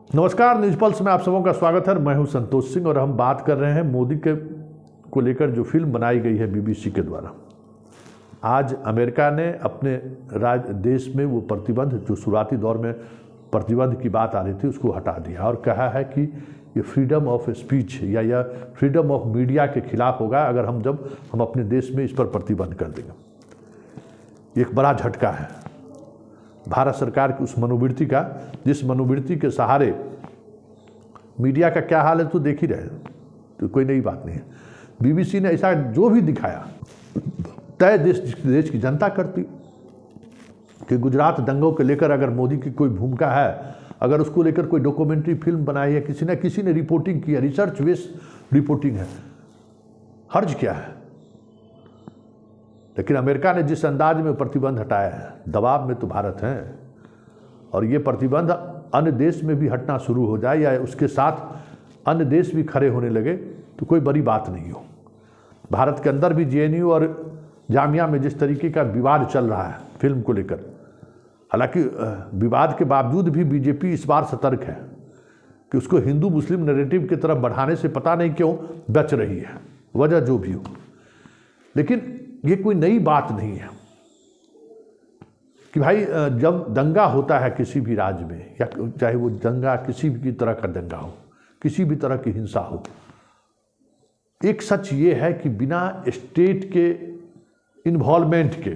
नमस्कार, news pulse में आप सबों का स्वागत है। मैं हूं संतोष सिंह और हम बात कर रहे हैं मोदी के को लेकर जो फिल्म बनाई गई है बीबीसी के द्वारा। आज अमेरिका ने अपने देश में वो प्रतिबंध जो शुरुआती दौर में प्रतिबंध की बात आ रही थी उसको हटा दिया और कहा है कि ये फ्रीडम ऑफ स्पीच या यह फ्रीडम ऑफ मीडिया के खिलाफ होगा अगर हम अपने देश में इस पर प्रतिबंध कर देंगे। एक बड़ा झटका है भारत सरकार की उस मनोवृत्ति का, जिस मनोवृत्ति के सहारे मीडिया का क्या हाल है तो देख ही रहे, तो कोई नई बात नहीं है। बीबीसी ने ऐसा जो भी दिखाया तय देश की जनता करती कि गुजरात दंगों के लेकर अगर मोदी की कोई भूमिका है, अगर उसको लेकर कोई डॉक्यूमेंट्री फिल्म बनाई है, किसी ने रिपोर्टिंग की है, रिसर्च बेस्ड रिपोर्टिंग है, हर्ज क्या है। लेकिन अमेरिका ने जिस अंदाज में प्रतिबंध हटाया है, दबाव में तो भारत है और ये प्रतिबंध अन्य देश में भी हटना शुरू हो जाए या उसके साथ अन्य देश भी खड़े होने लगे तो कोई बड़ी बात नहीं हो। भारत के अंदर भी जेएनयू और जामिया में जिस तरीके का विवाद चल रहा है फिल्म को लेकर, हालांकि विवाद के बावजूद भी बीजेपी इस बार सतर्क है कि उसको हिंदू मुस्लिम नैरेटिव की तरफ बढ़ाने से पता नहीं क्यों बच रही है, वजह जो भी हो। लेकिन ये कोई नई बात नहीं है कि भाई जब दंगा होता है किसी भी राज्य में, या चाहे वो दंगा किसी भी तरह का दंगा हो, किसी भी तरह की हिंसा हो, एक सच ये है कि बिना स्टेट के इन्वॉल्वमेंट के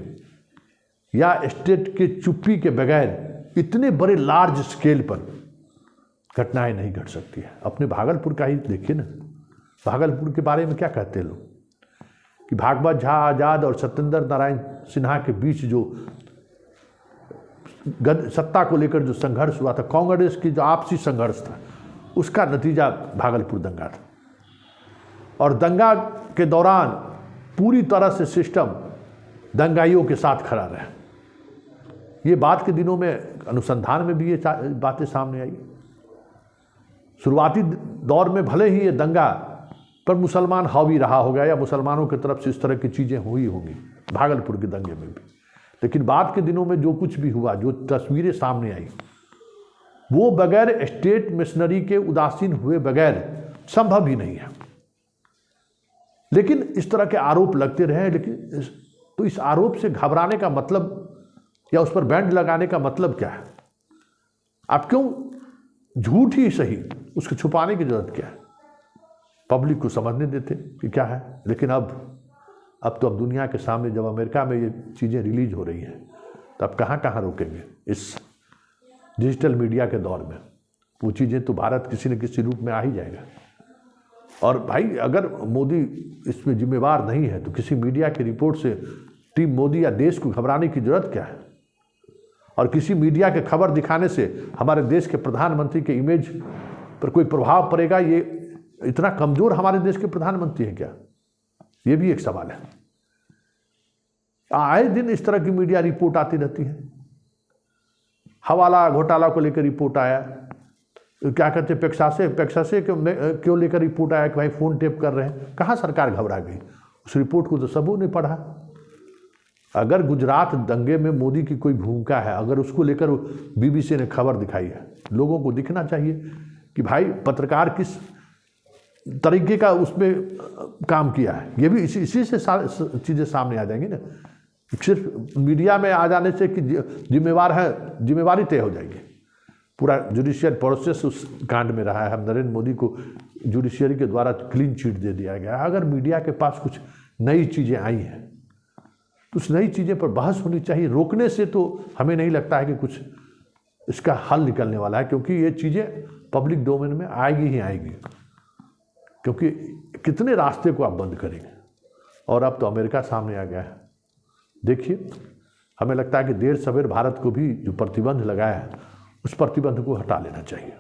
या स्टेट के चुप्पी के बगैर इतने बड़े लार्ज स्केल पर घटनाएं नहीं घट सकती है। अपने भागलपुर का ही देखिए ना, भागलपुर के बारे में क्या कहते हैं लोग कि भागवत झा आज़ाद और सत्येंद्र नारायण सिन्हा के बीच जो सत्ता को लेकर जो संघर्ष हुआ था, कांग्रेस की जो आपसी संघर्ष था, उसका नतीजा भागलपुर दंगा था। और दंगा के दौरान पूरी तरह से सिस्टम दंगाइयों के साथ खड़ा रहा। ये बात के दिनों में अनुसंधान में भी ये बातें सामने आई। शुरुआती दौर में भले ही ये दंगा पर मुसलमान हावी रहा होगा या मुसलमानों की तरफ से इस तरह की चीज़ें हुई होंगी भागलपुर के दंगे में भी, लेकिन बाद के दिनों में जो कुछ भी हुआ, जो तस्वीरें सामने आई, वो बगैर स्टेट मिशनरी के उदासीन हुए बगैर संभव ही नहीं है। लेकिन इस तरह के आरोप लगते रहे, लेकिन तो इस आरोप से घबराने का मतलब या उस पर बैंड लगाने का मतलब क्या है? आप क्यों झूठ ही सही उसको छुपाने की जरूरत क्या है? पब्लिक को समझने देते कि क्या है। लेकिन अब दुनिया के सामने जब अमेरिका में ये चीज़ें रिलीज हो रही हैं तो अब कहाँ रोकेंगे इस डिजिटल मीडिया के दौर में? वो चीज़ें तो भारत किसी न किसी रूप में आ ही जाएगा। और भाई अगर मोदी इसमें जिम्मेवार नहीं है तो किसी मीडिया की रिपोर्ट से टीम मोदी या देश को घबराने की जरूरत क्या है? और किसी मीडिया के खबर दिखाने से हमारे देश के प्रधानमंत्री के इमेज पर कोई प्रभाव पड़ेगा? ये इतना कमजोर हमारे देश के प्रधानमंत्री हैं क्या? ये भी एक सवाल है। आए दिन इस तरह की मीडिया रिपोर्ट आती रहती है। हवाला घोटाला को लेकर रिपोर्ट आया, क्या कहते हैं पेक्सासे क्यों लेकर रिपोर्ट आया कि भाई फोन टेप कर रहे हैं। कहाँ सरकार घबरा गई? उस रिपोर्ट को तो सबों ने पढ़ा। अगर गुजरात दंगे में मोदी की कोई भूमिका है, अगर उसको लेकर बीबीसी ने खबर दिखाई है, लोगों को दिखना चाहिए कि भाई पत्रकार किस तरीके का उसमें काम किया है। ये भी इसी से चीज़ें सामने आ जाएंगी ना। सिर्फ मीडिया में आ जाने से कि जिम्मेवार है, जिम्मेवारी तय हो जाएगी। पूरा जुडिशियल प्रोसेस उस कांड में रहा है। हम नरेंद्र मोदी को जुडिशियरी के द्वारा क्लीन चिट दे दिया गया। अगर मीडिया के पास कुछ नई चीज़ें आई हैं तो उस नई चीज़ें पर बहस होनी चाहिए। रोकने से तो हमें नहीं लगता है कि कुछ इसका हल निकलने वाला है, क्योंकि ये चीज़ें पब्लिक डोमेन में आएगी ही आएगी। क्योंकि कितने रास्ते को आप बंद करेंगे, और अब तो अमेरिका सामने आ गया है। देखिए, हमें लगता है कि देर सवेर भारत को भी जो प्रतिबंध लगाया है उस प्रतिबंध को हटा लेना चाहिए।